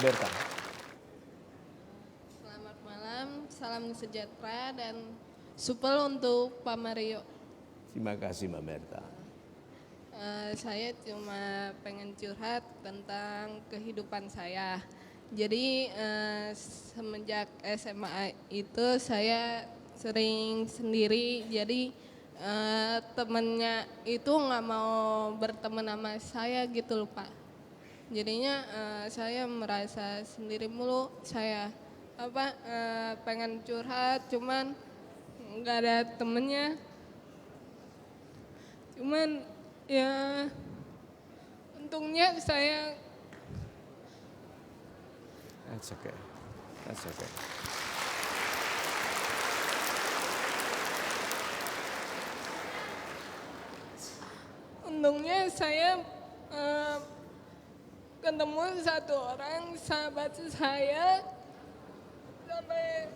Berta. Selamat malam, salam sejahtera dan supel untuk Pak Mario. Terima kasih Mbak Berta. Saya cuma pengen curhat tentang kehidupan saya. Jadi semenjak SMA itu saya sering sendiri. Jadi temennya itu nggak mau berteman sama saya gitu loh Pak. Jadinya saya merasa sendiri mulu. Saya pengen curhat, cuman nggak ada temennya. Cuman ya untungnya saya That's okay. That's okay. eh, ketemu satu orang sahabat saya sampai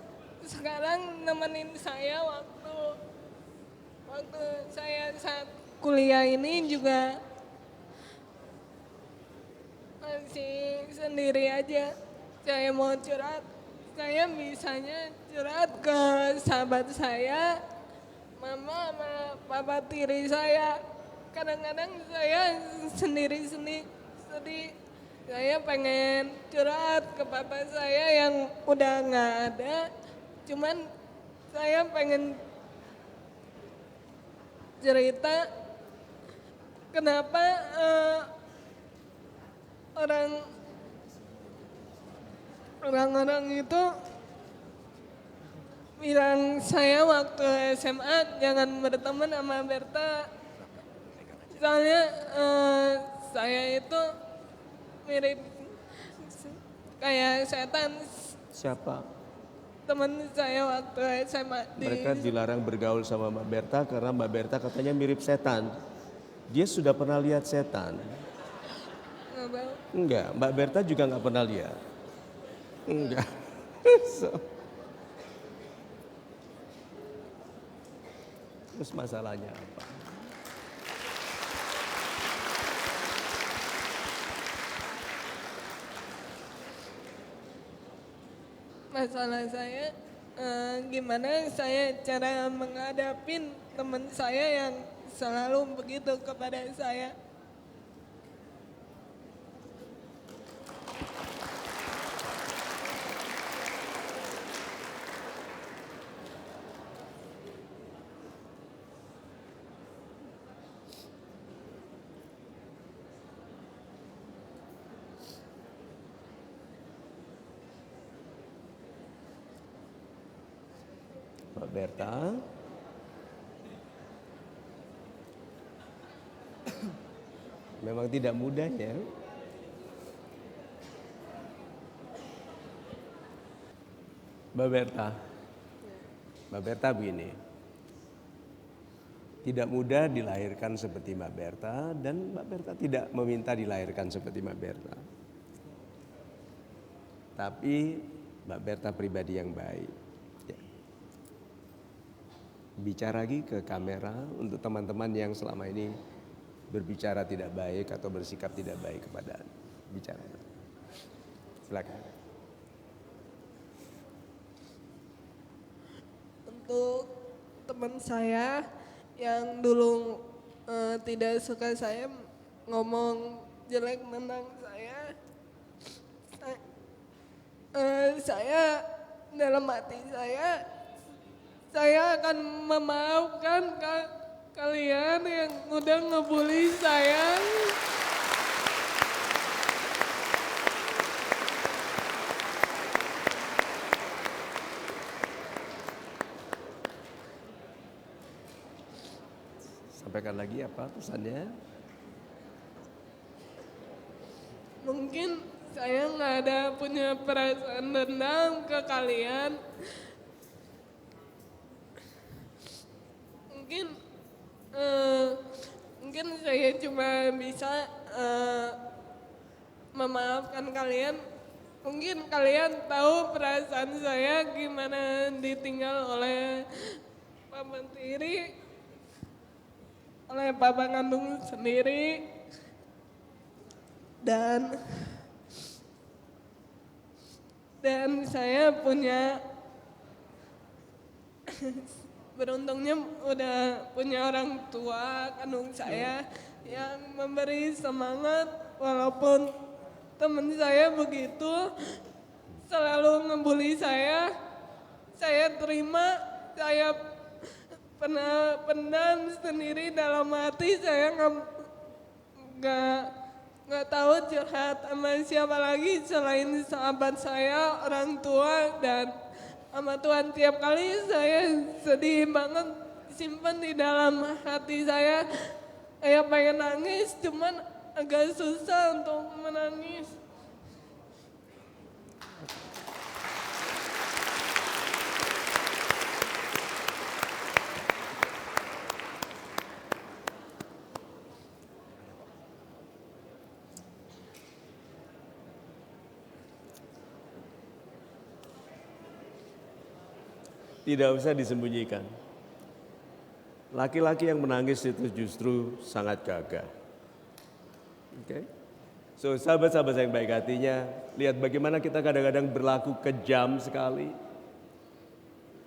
sekarang nemenin saya waktu saya saat kuliah ini juga masih sendiri aja. Saya mau curhat, saya bisanya curhat ke sahabat saya, mama sama papa tiri saya. Kadang-kadang saya sendiri-sendiri sedih. Saya pengen curhat ke papa saya yang udah nggak ada. Cuman saya pengen cerita kenapa orang orang-orang itu bilang saya waktu SMA jangan berteman sama Berta. Soalnya saya itu mirip kayak setan. Siapa? Teman saya waktu SMA Mereka dilarang bergaul sama Mbak Berta karena Mbak Berta katanya mirip setan. Dia sudah pernah lihat setan? Enggak, Mbak Berta juga nggak pernah lihat. Enggak. So. Terus masalahnya apa? Masalah saya gimana saya cara menghadapin teman saya yang selalu begitu kepada saya. Mbak Berta. Memang tidak mudah ya. Mbak Berta. Mbak Berta begini. Tidak mudah dilahirkan seperti Mbak Berta dan Mbak Berta tidak meminta dilahirkan seperti Mbak Berta. Tapi Mbak Berta pribadi yang baik. Ya. Bicara lagi ke kamera untuk teman-teman yang selama ini berbicara tidak baik atau bersikap tidak baik kepada bicara. Silakan. Untuk teman saya yang dulu tidak suka saya ngomong jelek tentang saya dalam hati saya akan memaafkan kalian yang udah ngebully saya. Sampaikan lagi apa pesannya? Mungkin saya nggak ada punya perasaan dendam ke kalian. Mungkin saya cuma bisa memaafkan kalian. Mungkin kalian tahu perasaan saya gimana ditinggal oleh papa tiri, oleh papa kandung sendiri. Dan Dan saya beruntungnya udah punya orang tua kandung saya yang memberi semangat walaupun teman saya begitu selalu ngebully saya terima, saya pernah pendam sendiri dalam hati, saya nggak tahu curhat sama siapa lagi selain sahabat saya, orang tua, dan sama Tuhan. Tiap kali saya sedih banget, simpan di dalam hati saya pengen nangis, cuman agak susah untuk menangis. Tidak usah disembunyikan. Laki-laki yang menangis itu justru sangat gagah. Oke? So, sahabat-sahabat yang baik hatinya, lihat bagaimana kita kadang-kadang berlaku kejam sekali.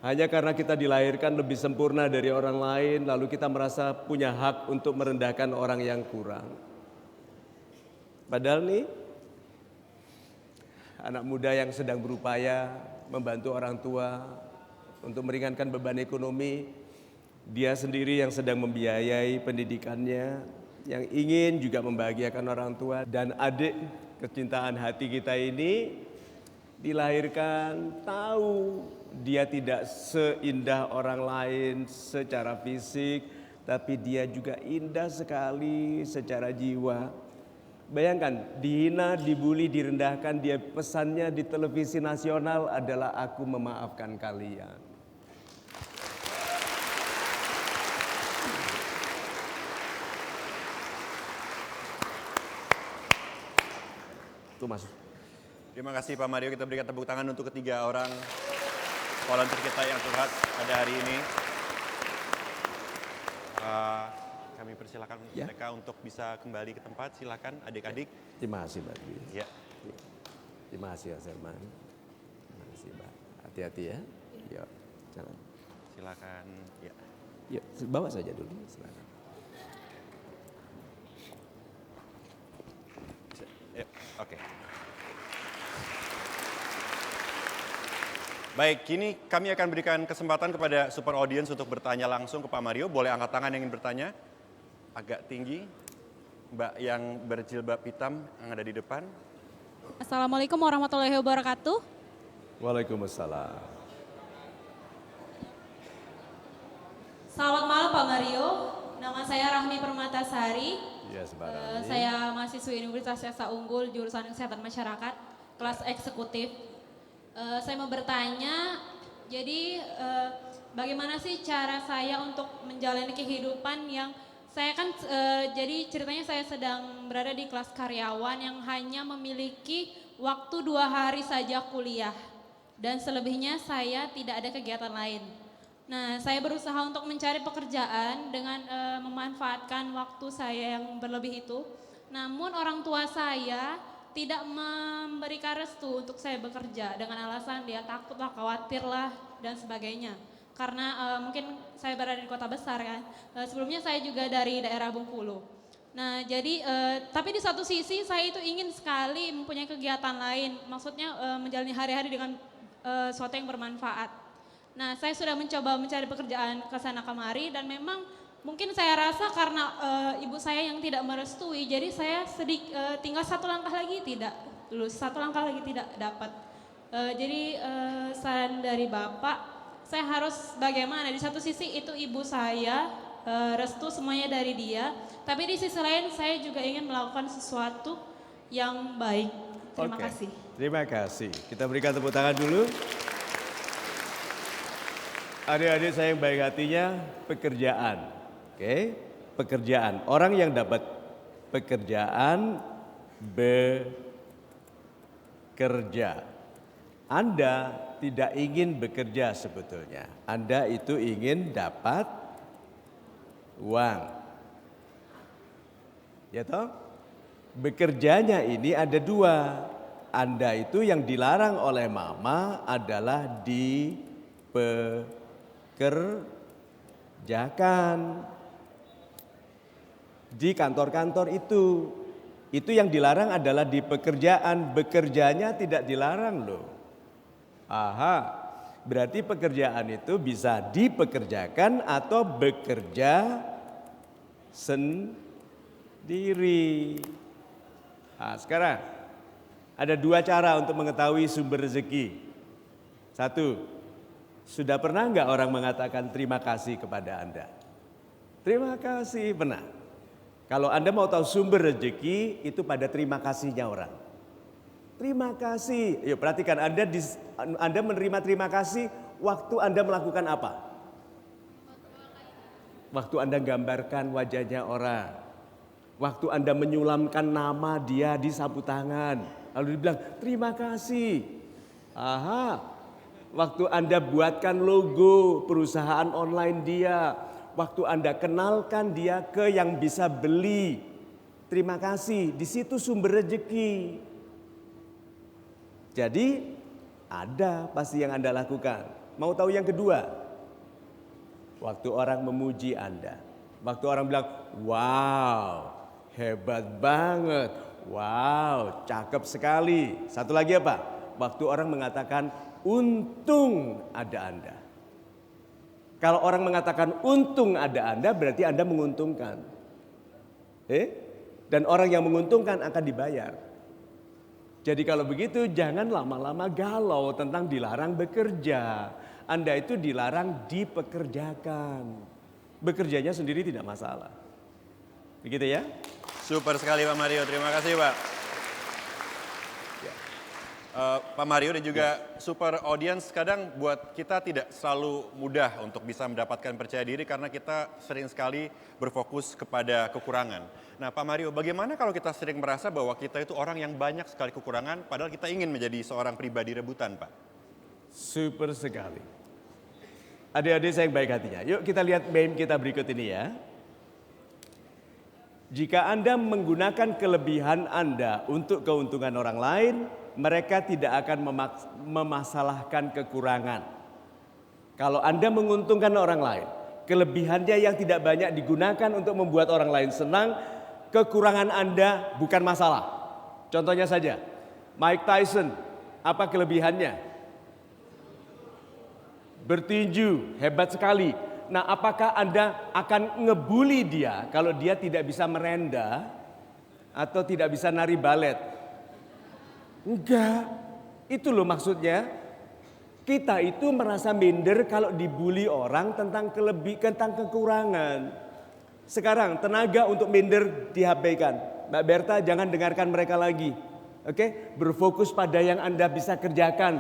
Hanya karena kita dilahirkan lebih sempurna dari orang lain, lalu kita merasa punya hak untuk merendahkan orang yang kurang. Padahal nih, anak muda yang sedang berupaya membantu orang tua untuk meringankan beban ekonomi, dia sendiri yang sedang membiayai pendidikannya, yang ingin juga membahagiakan orang tua, dan adik kecintaan hati kita ini dilahirkan tahu dia tidak seindah orang lain secara fisik, tapi dia juga indah sekali secara jiwa. Bayangkan, dihina, dibully, direndahkan, dia pesannya di televisi nasional adalah aku memaafkan kalian. Itu masuk. Terima kasih Pak Mario, kita berikan tepuk tangan untuk ketiga orang volunteer kita yang curhat pada hari ini. Kami persilakan mereka untuk bisa kembali ke tempat, silakan adik-adik. Terima kasih Mbak Dwi. Ya. Terima kasih Mas Herman. Terima kasih Mbak. Hati-hati ya. Yuk, jalan. Silakan. Ya. Yuk, bawa saja dulu. Silakan. Ya, oke. Baik, kini kami akan berikan kesempatan kepada super audience untuk bertanya langsung ke Pak Mario. Boleh angkat tangan yang ingin bertanya? Agak tinggi. Mbak yang berjilbab hitam yang ada di depan. Assalamualaikum warahmatullahi wabarakatuh. Waalaikumsalam. Selamat malam Pak Mario. Nama saya Rahmi Permatasari. Ya, sebarang. Saya mahasiswi Universitas Jasa Unggul jurusan Kesehatan Masyarakat, kelas eksekutif. Saya mau bertanya, jadi bagaimana sih cara saya untuk menjalani kehidupan yang saya kan, jadi ceritanya saya sedang berada di kelas karyawan yang hanya memiliki waktu 2 hari saja kuliah. Dan selebihnya saya tidak ada kegiatan lain. Nah, saya berusaha untuk mencari pekerjaan dengan memanfaatkan waktu saya yang berlebih itu. Namun orang tua saya tidak memberikan restu untuk saya bekerja dengan alasan dia takut lah, khawatir lah, dan sebagainya. Karena mungkin saya berada di kota besar kan, sebelumnya saya juga dari daerah Bengkulu. Nah jadi, tapi di satu sisi saya itu ingin sekali mempunyai kegiatan lain, maksudnya menjalani hari-hari dengan sesuatu yang bermanfaat. Nah saya sudah mencoba mencari pekerjaan ke sana kemari dan memang mungkin saya rasa karena ibu saya yang tidak merestui, jadi saya tinggal 1 langkah lagi tidak lulus, 1 langkah lagi tidak dapat. Jadi saran dari Bapak, saya harus bagaimana? Di satu sisi itu ibu saya, restu semuanya dari dia, tapi di sisi lain saya juga ingin melakukan sesuatu yang baik. Terima kasih. Terima kasih. Kita berikan tepuk tangan dulu. Adik-adik saya yang baik hatinya, pekerjaan. Oke, pekerjaan. Orang yang dapat pekerjaan bekerja. Anda tidak ingin bekerja sebetulnya. Anda itu ingin dapat uang. Ya toh? Bekerjanya ini ada 2. Anda itu yang dilarang oleh mama adalah dipekerjakan. Di kantor-kantor itu yang dilarang adalah di pekerjaan, bekerjanya tidak dilarang loh. Aha, berarti pekerjaan itu bisa dipekerjakan atau bekerja sendiri. Nah, sekarang ada 2 cara untuk mengetahui sumber rezeki. 1, sudah pernah enggak orang mengatakan terima kasih kepada Anda? Terima kasih, pernah. Kalau Anda mau tahu sumber rezeki, itu pada terima kasihnya orang. Terima kasih. Yuk perhatikan, Anda menerima terima kasih waktu Anda melakukan apa? Waktu Anda gambarkan wajahnya orang. Waktu Anda menyulamkan nama dia di sapu tangan. Lalu dibilang, terima kasih. Aha, waktu Anda buatkan logo perusahaan online dia. Waktu Anda kenalkan dia ke yang bisa beli. Terima kasih, di situ sumber rezeki. Jadi ada pasti yang Anda lakukan. Mau tahu yang kedua? Waktu orang memuji Anda. Waktu orang bilang, wow, hebat banget. Wow, cakep sekali. Satu lagi apa? Waktu orang mengatakan, untung ada Anda. Kalau orang mengatakan untung ada Anda, berarti Anda menguntungkan. Dan orang yang menguntungkan akan dibayar. Jadi kalau begitu jangan lama-lama galau tentang dilarang bekerja. Anda itu dilarang dipekerjakan. Bekerjanya sendiri tidak masalah. Begitu ya? Super sekali Pak Mario, terima kasih Pak. Pak Mario dan juga super audience, kadang buat kita tidak selalu mudah untuk bisa mendapatkan percaya diri karena kita sering sekali berfokus kepada kekurangan. Nah Pak Mario, bagaimana kalau kita sering merasa bahwa kita itu orang yang banyak sekali kekurangan padahal kita ingin menjadi seorang pribadi rebutan Pak? Super sekali. Adik-adik saya yang baik hatinya, yuk kita lihat meme kita berikut ini ya. Jika Anda menggunakan kelebihan Anda untuk keuntungan orang lain, mereka tidak akan memasalahkan kekurangan. Kalau Anda menguntungkan orang lain, kelebihannya yang tidak banyak digunakan untuk membuat orang lain senang, kekurangan Anda bukan masalah. Contohnya saja, Mike Tyson, apa kelebihannya? Bertinju, hebat sekali. Nah, apakah Anda akan ngebully dia kalau dia tidak bisa merenda atau tidak bisa nari balet? Enggak, itu loh maksudnya. Kita itu merasa minder kalau dibully orang tentang kekurangan. Sekarang tenaga untuk minder dihabiskan. Mbak Berta jangan dengarkan mereka lagi. Oke, berfokus pada yang Anda bisa kerjakan.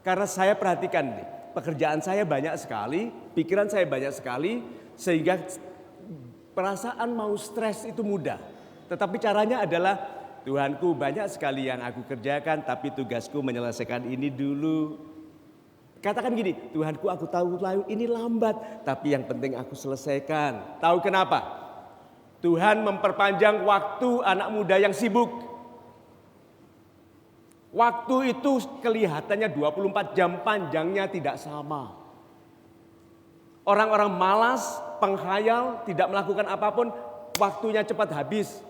Karena saya perhatikan nih, pekerjaan saya banyak sekali, pikiran saya banyak sekali, sehingga perasaan mau stres itu mudah. Tetapi caranya adalah, Tuhanku banyak sekali yang aku kerjakan, tapi tugasku menyelesaikan ini dulu. Katakan gini, Tuhanku aku tahu ini lambat, tapi yang penting aku selesaikan. Tahu kenapa? Tuhan memperpanjang waktu anak muda yang sibuk. Waktu itu kelihatannya 24 jam, panjangnya tidak sama. Orang-orang malas, penghayal, tidak melakukan apapun, waktunya cepat habis.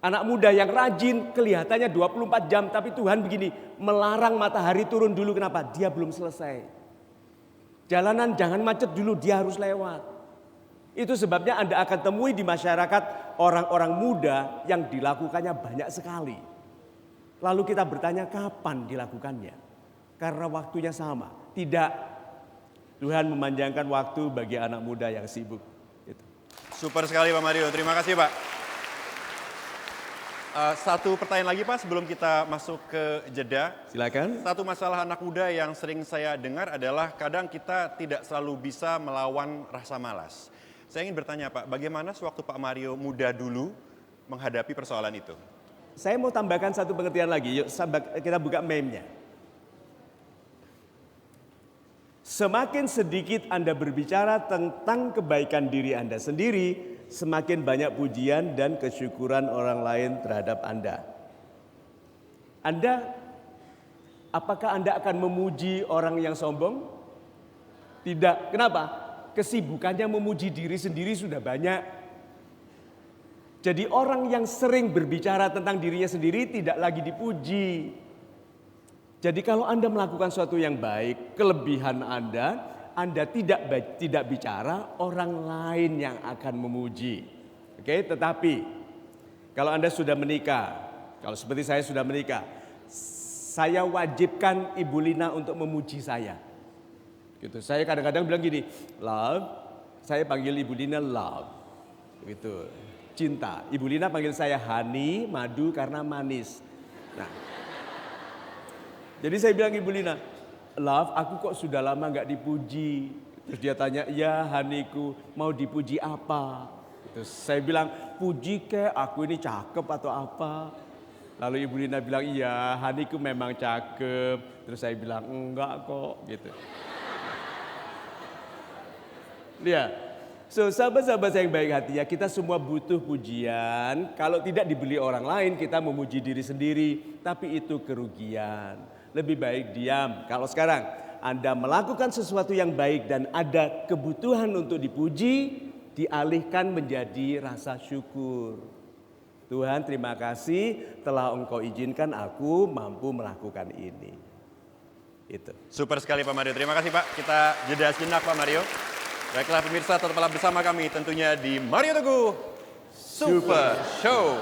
Anak muda yang rajin kelihatannya 24 jam, tapi Tuhan begini, melarang matahari turun dulu. Kenapa? Dia belum selesai. Jalanan jangan macet dulu, dia harus lewat. Itu sebabnya Anda akan temui di masyarakat orang-orang muda yang dilakukannya banyak sekali. Lalu kita bertanya kapan dilakukannya? Karena waktunya sama. Tidak. Tuhan memanjangkan waktu bagi anak muda yang sibuk. Gitu. Super sekali Pak Mario, terima kasih Pak. Satu pertanyaan lagi Pak sebelum kita masuk ke jeda. Silakan. Satu masalah anak muda yang sering saya dengar adalah kadang kita tidak selalu bisa melawan rasa malas. Saya ingin bertanya Pak, bagaimana sewaktu Pak Mario muda dulu menghadapi persoalan itu? Saya mau tambahkan satu pengertian lagi, yuk kita buka meme-nya. Semakin sedikit Anda berbicara tentang kebaikan diri Anda sendiri, semakin banyak pujian dan kesyukuran orang lain terhadap Anda. Apakah Anda akan memuji orang yang sombong? Tidak. Kenapa? Kesibukannya memuji diri sendiri sudah banyak. Jadi orang yang sering berbicara tentang dirinya sendiri tidak lagi dipuji. Jadi kalau Anda melakukan sesuatu yang baik, kelebihan Anda tidak bicara, orang lain yang akan memuji. Oke, tetapi kalau Anda sudah menikah, kalau seperti saya sudah menikah, saya wajibkan Ibu Lina untuk memuji saya. Gitu. Saya kadang-kadang bilang gini, love, saya panggil Ibu Lina love. Gitu. Cinta. Ibu Lina panggil saya honey, madu karena manis. Nah, jadi saya bilang Ibu Lina, love, aku kok sudah lama nggak dipuji. Terus dia tanya, ya honeyku, mau dipuji apa? Terus saya bilang, puji kek, aku ini cakep atau apa? Lalu Ibu Lina bilang, iya honeyku memang cakep. Terus saya bilang, enggak kok, gitu. Lihat. So, sahabat-sahabat saya yang baik hatinya, kita semua butuh pujian. Kalau tidak dibeli orang lain, kita memuji diri sendiri. Tapi itu kerugian. Lebih baik diam. Kalau sekarang Anda melakukan sesuatu yang baik dan ada kebutuhan untuk dipuji, dialihkan menjadi rasa syukur. Tuhan, terima kasih telah Engkau izinkan aku mampu melakukan ini. Itu. Super sekali Pak Mario, terima kasih Pak. Kita jeda sejenak Pak Mario. Baiklah pemirsa, tetaplah bersama kami tentunya di Mario Teguh Super Show.